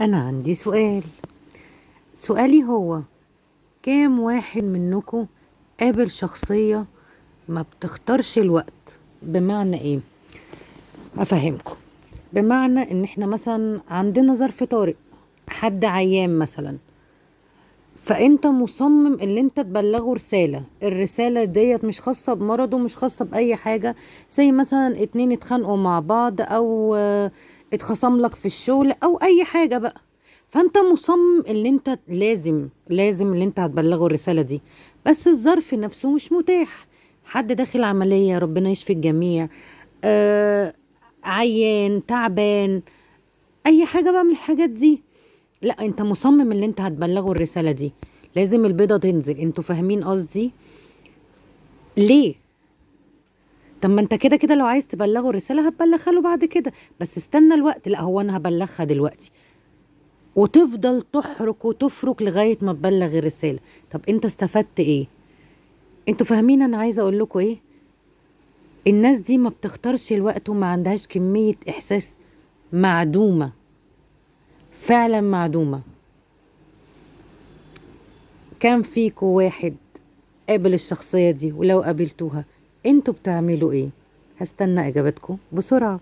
أنا عندي سؤالي هو كام واحد منكم قابل شخصية ما بتختارش الوقت؟ بمعنى ايه؟ افهمكم. بمعنى ان احنا مثلا عندنا ظرف طارئ، حد عيان مثلا، فانت مصمم ان انت تبلغه رسالة. الرسالة ديت مش خاصة بمرضه، مش خاصة بأي حاجة، زي مثلا اتنين اتخانقوا مع بعض، او اتخصم لك في الشغل، او اي حاجة بقى. فانت مصمم ان انت لازم ان انت هتبلغه الرسالة دي، بس الظرف نفسه مش متاح. حد داخل عملية، ربنا يشفي الجميع، آه عيان تعبان، اي حاجة بقى من الحاجات دي، لا انت مصمم ان انت هتبلغوا الرسالة دي. لازم البيضة تنزل. انتوا فاهمين قصدي ليه؟ طب ما انت كده كده لو عايز تبلغوا الرسالة هتبلغها له بعد كده، بس استنى الوقت. لا، هو انا هبلغها دلوقتي، وتفضل تحرك وتفرك لغاية ما تبلغ الرسالة. طب انت استفدت ايه؟ انتوا فاهمين انا عايزة اقول لكم ايه؟ الناس دي ما بتختارش الوقت وما عندهاش كمية احساس، معدومة، فعلا معدومة. كان فيكو واحد قابل الشخصية دي؟ ولو قابلتوها انتوا بتعملوا ايه؟ هستنى اجابتكم بسرعة.